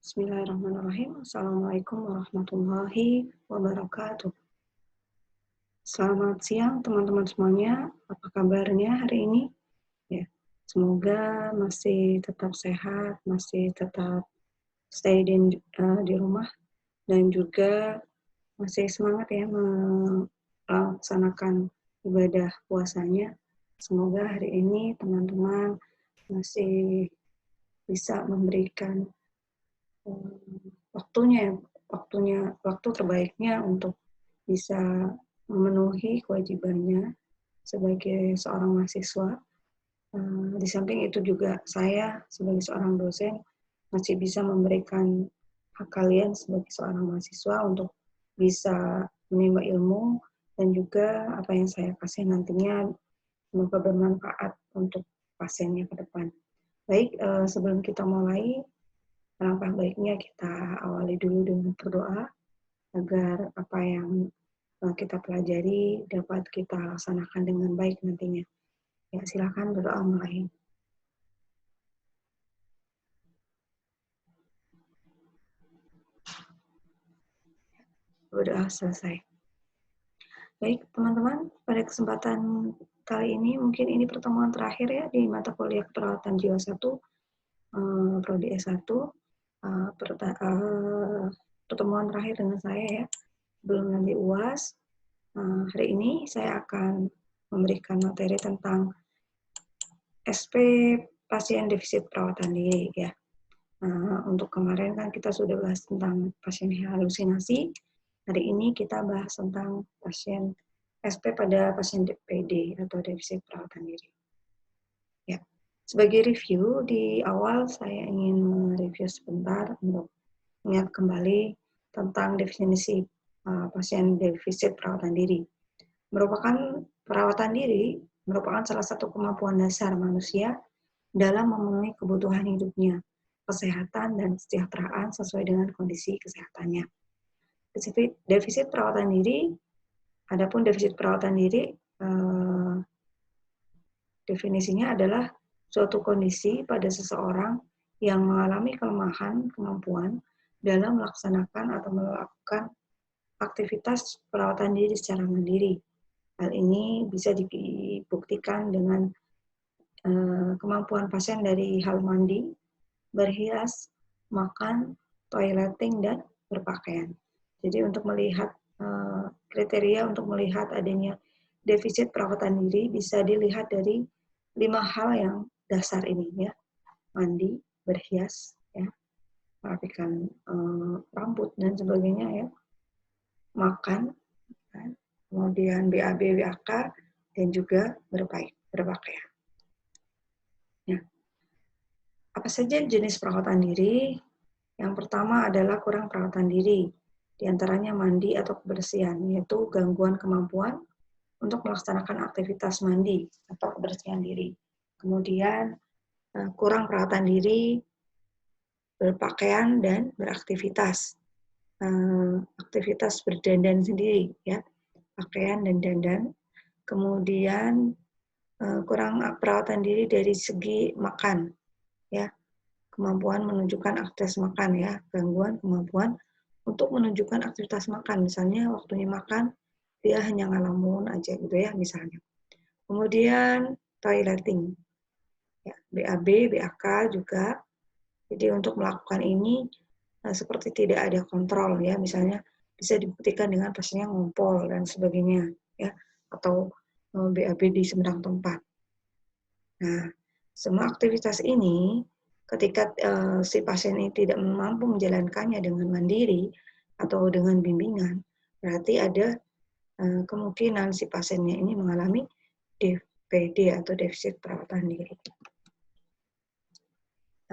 Bismillahirrahmanirrahim. Assalamualaikum warahmatullahi wabarakatuh. Selamat siang teman-teman semuanya. Apa kabarnya hari ini? Ya, semoga masih tetap sehat, masih tetap stay di rumah dan juga masih semangat ya melaksanakan ibadah puasanya. Semoga hari ini teman-teman masih bisa memberikan waktu terbaiknya untuk bisa memenuhi kewajibannya sebagai seorang mahasiswa. Di samping itu juga saya sebagai seorang dosen masih bisa memberikan hak kalian sebagai seorang mahasiswa untuk bisa menimba ilmu dan juga apa yang saya kasih nantinya semoga bermanfaat untuk pasiennya ke depan. Baik, sebelum kita mulai, alangkah baiknya kita awali dulu dengan berdoa agar apa yang kita pelajari dapat kita laksanakan dengan baik nantinya. Ya, silakan berdoa mulai. Berdoa selesai. Baik, teman-teman, pada kesempatan kali ini mungkin ini pertemuan terakhir ya di mata kuliah Keperawatan Jiwa 1, Prodi S1. Pertemuan terakhir dengan saya ya, belum nanti UAS. Hari ini saya akan memberikan materi tentang SP pasien defisit perawatan diri ya. Untuk kemarin kan kita sudah bahas tentang pasien halusinasi. Hari ini kita bahas tentang pasien SP pada pasien DPD atau defisit perawatan diri. Ya. Sebagai review di awal saya ingin mereview sebentar untuk ingat kembali tentang definisi pasien defisit perawatan diri. Perawatan diri merupakan salah satu kemampuan dasar manusia dalam memenuhi kebutuhan hidupnya, kesehatan dan kesejahteraan sesuai dengan kondisi kesehatannya. Defisit perawatan diri, adapun defisit perawatan diri definisinya adalah suatu kondisi pada seseorang yang mengalami kelemahan kemampuan dalam melaksanakan atau melakukan aktivitas perawatan diri secara mandiri. Hal ini bisa dibuktikan dengan kemampuan pasien dari hal mandi, berhias, makan, toileting, dan berpakaian. Jadi untuk melihat kriteria untuk melihat adanya defisit perawatan diri bisa dilihat dari 5 hal yang dasar ini ya. Mandi, berhias, ya, merapikan rambut dan sebagainya ya. Makan, ya, kemudian BAB, BAK, dan juga berpakaian. Ya. Apa saja jenis perawatan diri? Yang pertama adalah kurang perawatan diri, di antaranya mandi atau kebersihan, yaitu gangguan kemampuan untuk melaksanakan aktivitas mandi atau kebersihan diri. Kemudian kurang perawatan diri, berpakaian dan beraktivitas. Aktivitas berdandan sendiri, ya, pakaian dan dandan. Kemudian kurang perawatan diri dari segi makan, ya, kemampuan menunjukkan aktivitas makan, ya, gangguan kemampuan untuk menunjukkan aktivitas makan, misalnya waktunya makan dia hanya ngelamun aja gitu ya misalnya. Kemudian toileting, ya, BAB, BAK juga. Jadi untuk melakukan ini seperti tidak ada kontrol ya, misalnya bisa dibuktikan dengan pasiennya ngompol dan sebagainya ya, atau BAB di sembarang tempat. Nah, semua aktivitas ini ketika si pasien ini tidak mampu menjalankannya dengan mandiri atau dengan bimbingan, berarti ada kemungkinan si pasiennya ini mengalami DPD atau defisit perawatan diri.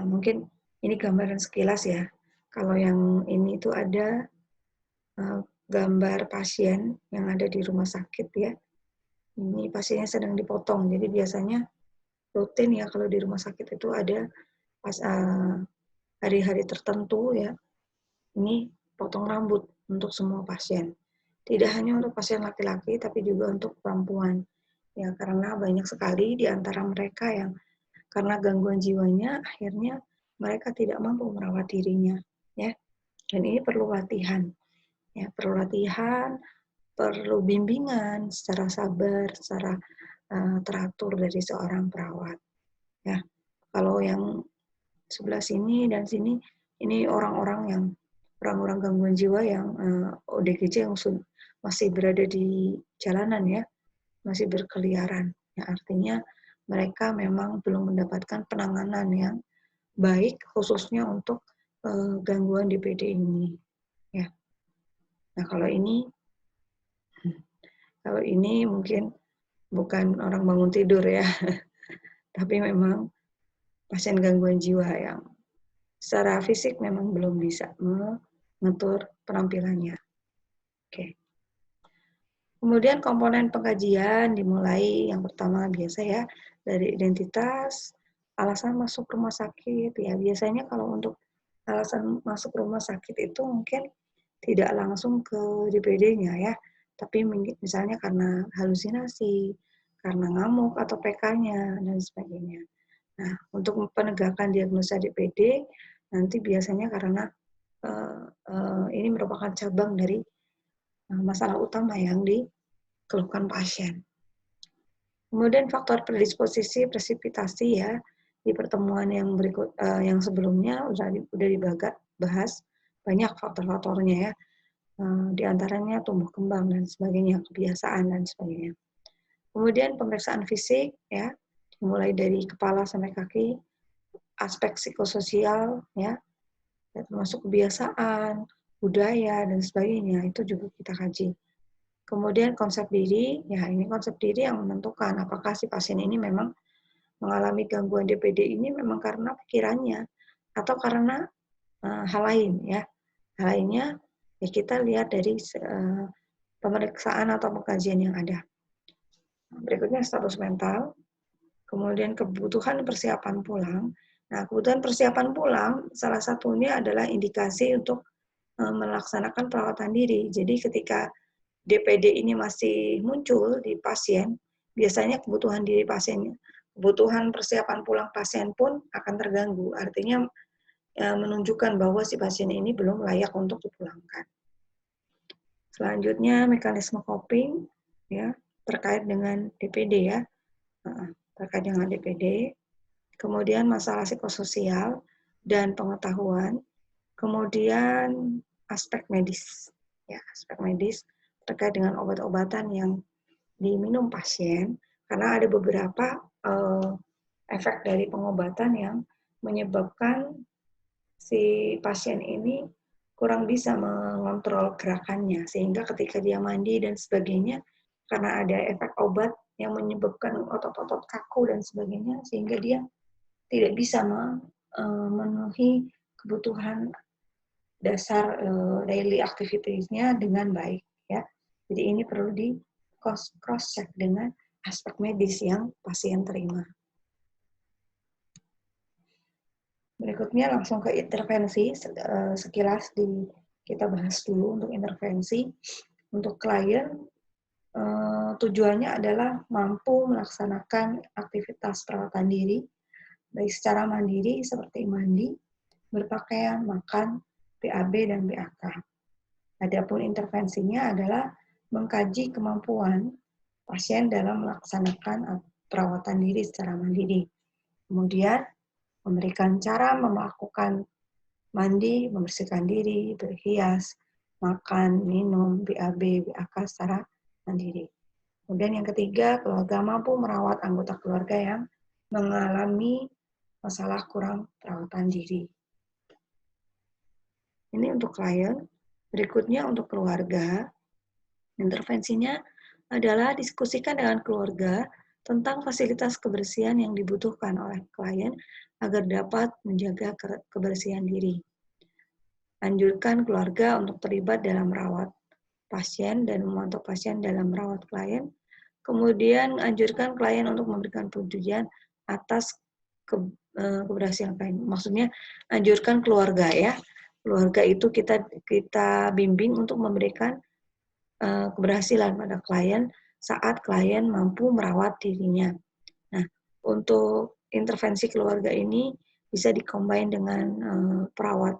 Nah, mungkin ini gambaran sekilas ya. Kalau yang ini itu ada gambar pasien yang ada di rumah sakit ya. Ini pasiennya sedang dipotong. Jadi biasanya rutin ya kalau di rumah sakit itu ada pas hari-hari tertentu ya. Ini potong rambut untuk semua pasien. Tidak hanya untuk pasien laki-laki tapi juga untuk perempuan. Ya, karena banyak sekali di antara mereka yang karena gangguan jiwanya akhirnya mereka tidak mampu merawat dirinya. ya. Dan ini perlu latihan, ya, perlu bimbingan secara sabar, secara teratur dari seorang perawat. Ya, kalau yang sebelah sini dan sini ini orang-orang gangguan jiwa yang ODGJ yang masih berada di jalanan, ya, masih berkeliaran. Ya, artinya mereka memang belum mendapatkan penanganan yang baik khususnya untuk gangguan DPD ini. Ya. Nah, kalau ini mungkin bukan orang bangun tidur, ya, tapi memang pasien gangguan jiwa yang secara fisik memang belum bisa mengatur penampilannya. Oke. Kemudian komponen pengkajian dimulai yang pertama biasa, ya, dari identitas, alasan masuk rumah sakit. Ya, biasanya kalau untuk alasan masuk rumah sakit itu mungkin tidak langsung ke DPD-nya, ya, tapi misalnya karena halusinasi, karena ngamuk atau PK-nya dan sebagainya. Nah, untuk penegakan diagnosa DPD nanti biasanya karena ini merupakan cabang dari masalah utama yang dikeluhkan pasien. Kemudian faktor predisposisi presipitasi, ya, di pertemuan yang berikut yang sebelumnya udah dibahas banyak faktor-faktornya, ya, di antaranya tumbuh kembang dan sebagainya, kebiasaan dan sebagainya. Kemudian pemeriksaan fisik, ya, mulai dari kepala sampai kaki, aspek psikososial, ya, termasuk kebiasaan, budaya, dan sebagainya, itu juga kita kaji. Kemudian konsep diri, ya, ini konsep diri yang menentukan apakah si pasien ini memang mengalami gangguan DPD ini memang karena pikirannya atau karena hal lain, ya. Hal lainnya ya kita lihat dari pemeriksaan atau pengkajian yang ada. Berikutnya status mental, kemudian kebutuhan persiapan pulang. Nah, kebutuhan persiapan pulang salah satunya adalah indikasi untuk melaksanakan perawatan diri. Jadi ketika DPD ini masih muncul di pasien, biasanya kebutuhan diri pasien, kebutuhan persiapan pulang pasien pun akan terganggu. Artinya menunjukkan bahwa si pasien ini belum layak untuk dipulangkan. Selanjutnya mekanisme coping, ya, terkait dengan DPD, ya, terkait dengan DPD. Kemudian masalah psikososial dan pengetahuan. Kemudian aspek medis, ya, aspek medis terkait dengan obat-obatan yang diminum pasien, karena ada beberapa efek dari pengobatan yang menyebabkan si pasien ini kurang bisa mengontrol gerakannya, sehingga ketika dia mandi dan sebagainya, karena ada efek obat yang menyebabkan otot-otot kaku dan sebagainya, sehingga dia tidak bisa memenuhi kebutuhan dasar daily activities-nya dengan baik, ya. Jadi ini perlu di cross check dengan aspek medis yang pasien terima. Berikutnya langsung ke intervensi, sekilas kita bahas dulu untuk intervensi. Untuk klien, tujuannya adalah mampu melaksanakan aktivitas perawatan diri, baik secara mandiri seperti mandi, berpakaian, makan, BAB, dan BAK. Adapun intervensinya adalah mengkaji kemampuan pasien dalam melaksanakan perawatan diri secara mandiri. Kemudian memberikan cara melakukan mandi, membersihkan diri, berhias, makan, minum, BAB, BAK secara mandiri. Kemudian yang ketiga, keluarga mampu merawat anggota keluarga yang mengalami masalah kurang perawatan diri. Ini untuk klien. Berikutnya untuk keluarga. Intervensinya adalah diskusikan dengan keluarga tentang fasilitas kebersihan yang dibutuhkan oleh klien agar dapat menjaga kebersihan diri. Anjurkan keluarga untuk terlibat dalam merawat pasien dan memantau pasien dalam merawat klien. Kemudian anjurkan klien untuk memberikan pujian atas keberhasilan klien. Maksudnya anjurkan keluarga, ya. Keluarga itu kita bimbing untuk memberikan keberhasilan pada klien saat klien mampu merawat dirinya. Nah, untuk intervensi keluarga ini bisa dikombin dengan perawat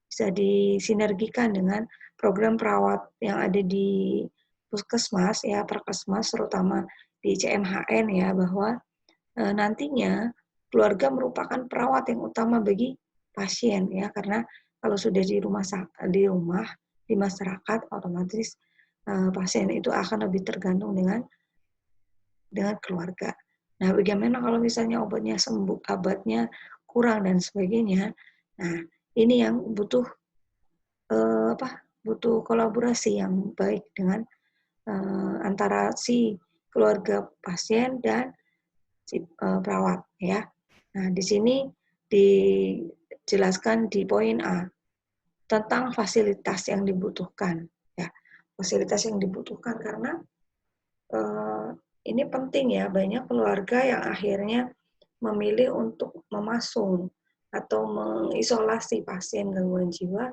bisa disinergikan dengan program perawat yang ada di puskesmas ya, perkesmas terutama di CMHN ya, bahwa nantinya keluarga merupakan perawat yang utama bagi pasien ya, karena kalau sudah di rumah di masyarakat otomatis pasien itu akan lebih tergantung dengan keluarga. Nah, bagaimana kalau misalnya obatnya sembuh, obatnya kurang dan sebagainya. Nah, ini yang butuh butuh kolaborasi yang baik dengan antara si keluarga pasien dan si perawat ya. Nah, di sini dijelaskan di poin A tentang fasilitas yang dibutuhkan ya. Fasilitas yang dibutuhkan karena ini penting ya, banyak keluarga yang akhirnya memilih untuk memasung atau mengisolasi pasien gangguan jiwa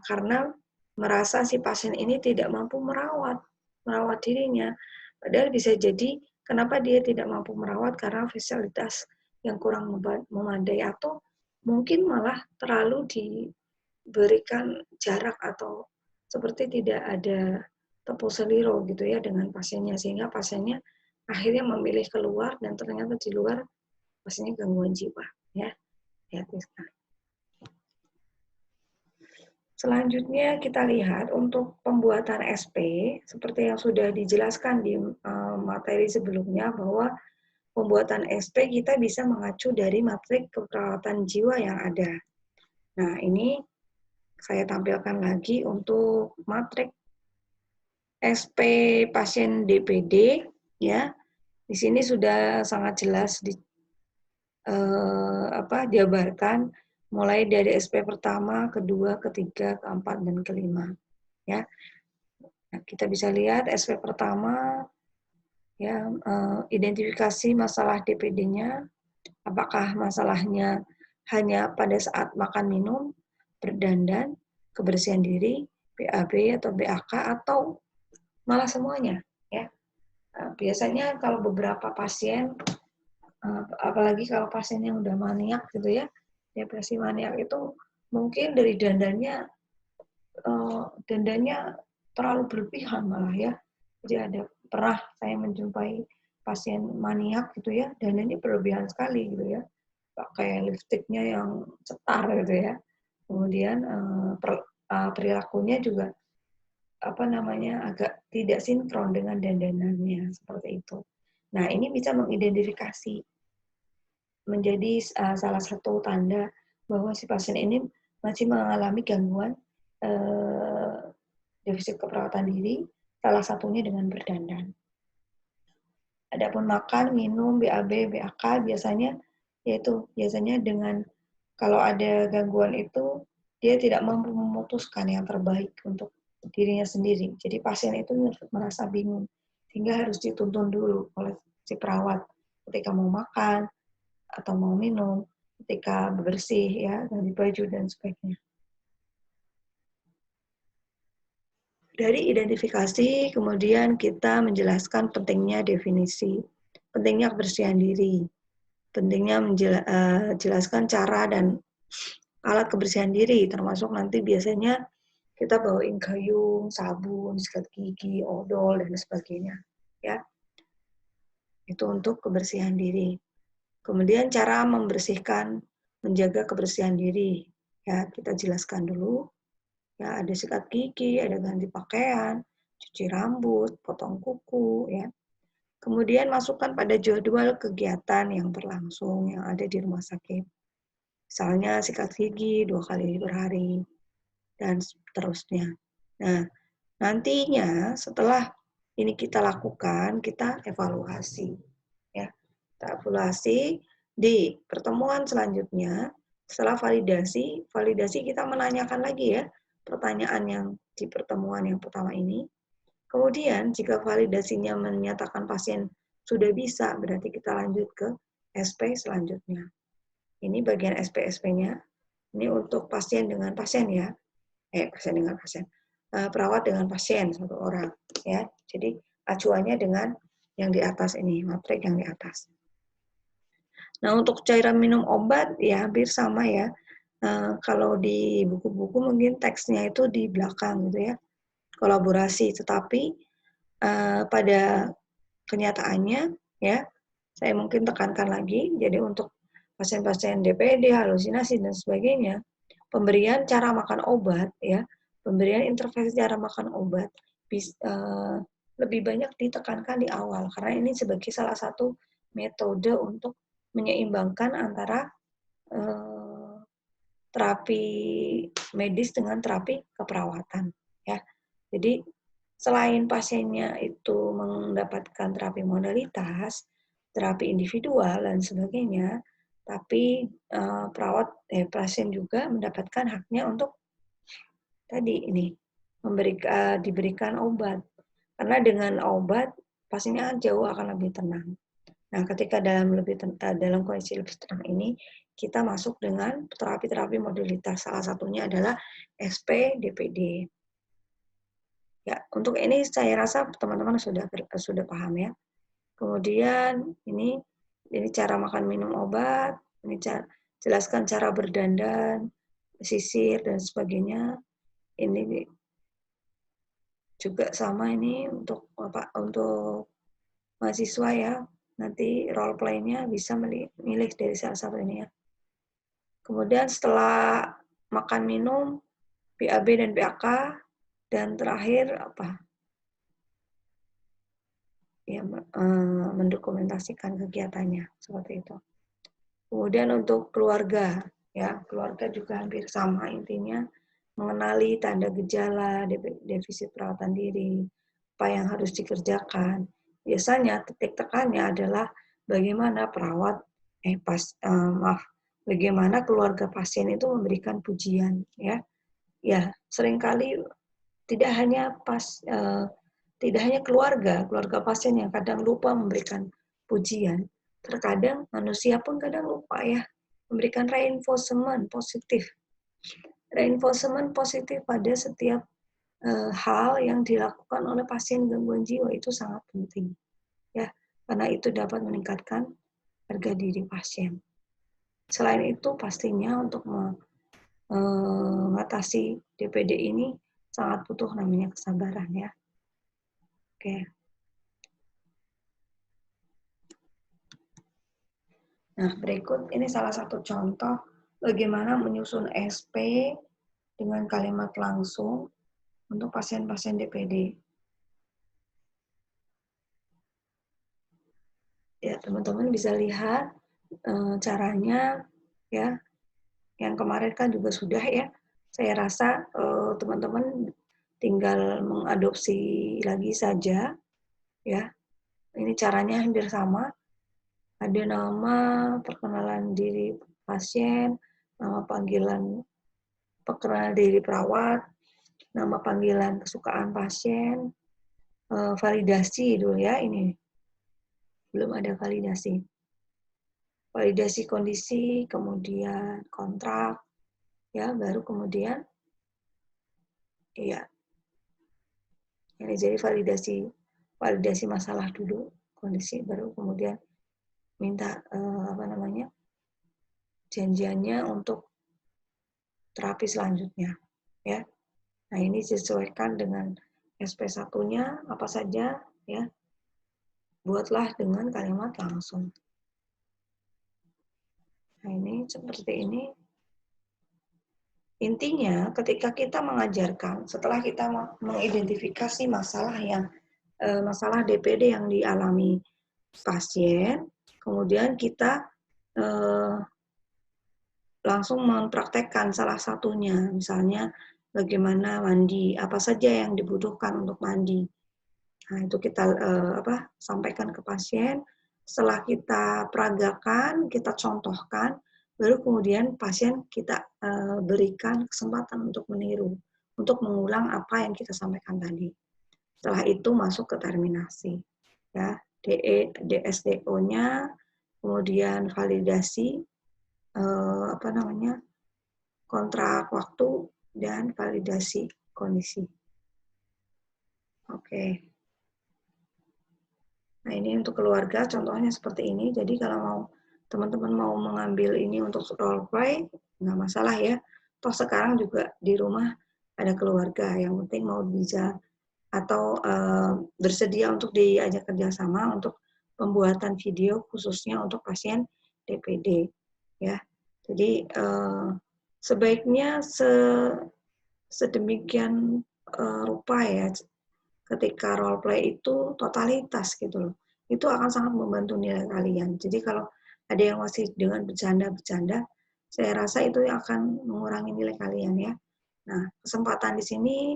karena merasa si pasien ini tidak mampu merawat dirinya. Padahal bisa jadi kenapa dia tidak mampu merawat karena fasilitas yang kurang memadai atau mungkin malah terlalu diberikan jarak atau seperti tidak ada tepuk seliro gitu ya dengan pasiennya, sehingga pasiennya akhirnya memilih keluar dan ternyata di luar pasiennya gangguan jiwa ya. Ya, selanjutnya kita lihat untuk pembuatan SP seperti yang sudah dijelaskan di materi sebelumnya, bahwa pembuatan SP kita bisa mengacu dari matrik keperawatan jiwa yang ada. Nah, ini saya tampilkan lagi untuk matrik SP pasien DPD ya. Di sini sudah sangat jelas dijabarkan mulai dari SP pertama, kedua, ketiga, keempat, dan kelima ya. Nah, kita bisa lihat SP pertama ya, identifikasi masalah DPD-nya, apakah masalahnya hanya pada saat makan minum, berdandan, kebersihan diri, BAB atau BAK, atau malah semuanya ya. Biasanya kalau beberapa pasien, apalagi kalau pasien yang udah maniak gitu ya, depresi maniak itu mungkin dari dandannya terlalu berlebihan malah ya. Jadi ada pernah saya menjumpai pasien maniak gitu ya, dandannya berlebihan sekali gitu ya, pakai lipstiknya yang cetar gitu ya. Kemudian perilakunya juga agak tidak sinkron dengan dandanannya seperti itu. Nah, ini bisa mengidentifikasi menjadi salah satu tanda bahwa si pasien ini masih mengalami gangguan defisit keperawatan diri, salah satunya dengan berdandan. Adapun makan, minum, BAB, BAK biasanya dengan kalau ada gangguan itu dia tidak mampu memutuskan yang terbaik untuk dirinya sendiri. Jadi pasien itu merasa bingung sehingga harus dituntun dulu oleh si perawat ketika mau makan atau mau minum, ketika bersih ya, ganti baju dan sebagainya. Dari identifikasi, kemudian kita menjelaskan pentingnya definisi, pentingnya kebersihan diri, pentingnya menjelaskan cara dan alat kebersihan diri, termasuk nanti biasanya kita bawain gayung, sabun, sikat gigi, odol, dan sebagainya. Ya, itu untuk kebersihan diri. Kemudian cara membersihkan, menjaga kebersihan diri. Ya, kita jelaskan dulu. Ya, ada sikat gigi, ada ganti pakaian, cuci rambut, potong kuku, ya. Kemudian masukkan pada jadwal kegiatan yang berlangsung yang ada di rumah sakit. Misalnya sikat gigi 2 kali per hari, dan seterusnya. Nah, nantinya setelah ini kita lakukan, kita evaluasi. Ya, kita evaluasi di pertemuan selanjutnya. Setelah validasi kita menanyakan lagi ya, pertanyaan yang di pertemuan yang pertama ini. Kemudian jika validasinya menyatakan pasien sudah bisa, berarti kita lanjut ke SP selanjutnya. Ini bagian SP-SP-nya. Ini untuk pasien dengan pasien ya. Pasien dengan pasien. Perawat dengan pasien satu orang ya. Jadi acuannya dengan yang di atas ini, matrik yang di atas. Nah, untuk cairan minum obat ya hampir sama ya. Kalau di buku-buku mungkin teksnya itu di belakang gitu ya, kolaborasi. Tetapi pada kenyataannya ya, saya mungkin tekankan lagi, jadi untuk pasien-pasien DPD, halusinasi dan sebagainya, pemberian cara makan obat ya, pemberian intervensi cara makan obat lebih banyak ditekankan di awal karena ini sebagai salah satu metode untuk menyeimbangkan antara terapi medis dengan terapi keperawatan ya. Jadi selain pasiennya itu mendapatkan terapi modalitas, terapi individual dan sebagainya, tapi pasien juga mendapatkan haknya untuk tadi ini diberikan obat. Karena dengan obat pasiennya jauh akan lebih tenang. Nah, ketika dalam kondisi lebih tenang ini, kita masuk dengan terapi-terapi modalitas. Salah satunya adalah SP DPD. Ya, untuk ini saya rasa teman-teman sudah paham ya. Kemudian ini cara makan minum obat, ini jelaskan cara berdandan, sisir dan sebagainya. Ini juga sama ini untuk mahasiswa ya. Nanti role play-nya bisa milih dari salah satu ini ya. Kemudian setelah makan minum, BAB dan BAK, dan terakhir ya mendokumentasikan kegiatannya seperti itu. Kemudian untuk keluarga ya, keluarga juga hampir sama intinya, mengenali tanda gejala defisit perawatan diri, apa yang harus dikerjakan. Biasanya titik tekannya adalah bagaimana bagaimana keluarga pasien itu memberikan pujian ya. Ya, seringkali tidak hanya keluarga pasien yang kadang lupa memberikan pujian. Terkadang manusia pun kadang lupa ya memberikan reinforcement positif. Reinforcement positif pada setiap hal yang dilakukan oleh pasien gangguan jiwa itu sangat penting ya, karena itu dapat meningkatkan harga diri pasien. Selain itu pastinya untuk mengatasi DPD ini sangat butuh namanya kesabaran ya. Oke. Nah, berikut ini salah satu contoh bagaimana menyusun SP dengan kalimat langsung untuk pasien-pasien DPD. Ya, teman-teman bisa lihat caranya ya. Yang kemarin kan juga sudah ya. Saya rasa teman-teman tinggal mengadopsi lagi saja ya. Ini caranya hampir sama. Ada nama, perkenalan diri pasien, nama panggilan perkenalan diri perawat, nama panggilan kesukaan pasien, validasi dulu ya ini. Belum ada validasi. Validasi kondisi, kemudian kontrak, ya baru kemudian iya. Ini jadi validasi masalah dulu, kondisi baru kemudian minta janjiannya untuk terapi selanjutnya, ya. Nah, ini disesuaikan dengan SP1-nya apa saja, ya. Buatlah dengan kalimat langsung. Nah, ini seperti ini. Intinya, ketika kita mengajarkan, setelah kita mengidentifikasi masalah DPD yang dialami pasien, kemudian kita langsung mempraktekkan salah satunya, misalnya bagaimana mandi, apa saja yang dibutuhkan untuk mandi. Nah, itu kita sampaikan ke pasien. Setelah kita peragakan, kita contohkan, baru kemudian pasien kita berikan kesempatan untuk meniru, untuk mengulang apa yang kita sampaikan tadi. Setelah itu masuk ke terminasi, ya DSDO-nya, kemudian validasi kontrak waktu dan validasi kondisi. Oke. Nah, ini untuk keluarga contohnya seperti ini. Jadi kalau mau teman-teman mau mengambil ini untuk role play, nggak masalah ya. Toh sekarang juga di rumah ada keluarga, yang penting mau bisa atau bersedia untuk diajak kerjasama untuk pembuatan video khususnya untuk pasien DPD, ya. Jadi sebaiknya sedemikian rupa ya, ketika role play itu totalitas gitu loh. Itu akan sangat membantu nilai kalian. Jadi kalau ada yang masih dengan bercanda-bercanda, saya rasa itu akan mengurangi nilai kalian ya. Nah, kesempatan di sini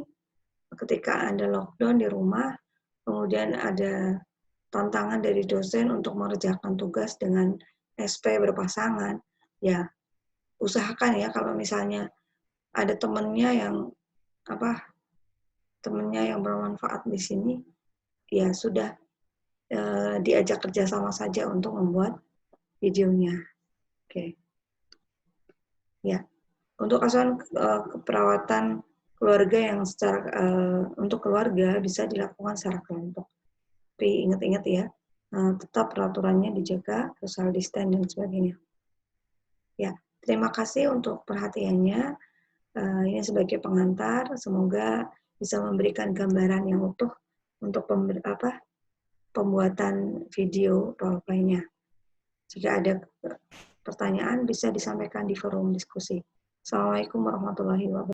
ketika Anda lockdown di rumah, kemudian ada tantangan dari dosen untuk mengerjakan tugas dengan SP berpasangan, ya usahakan ya kalau misalnya ada temennya yang bermanfaat di sini, ya sudah diajak kerjasama saja untuk membuat videonya. Oke, ya. Untuk asuhan keperawatan keluarga yang secara untuk keluarga bisa dilakukan secara kelompok. Tapi ingat-ingat ya, tetap peraturannya dijaga, social distance dan sebagainya. Ya, terima kasih untuk perhatiannya. Ini sebagai pengantar, semoga bisa memberikan gambaran yang utuh untuk pembuatan video role play-nya. Jika ada pertanyaan bisa disampaikan di forum diskusi. Assalamualaikum warahmatullahi wabarakatuh.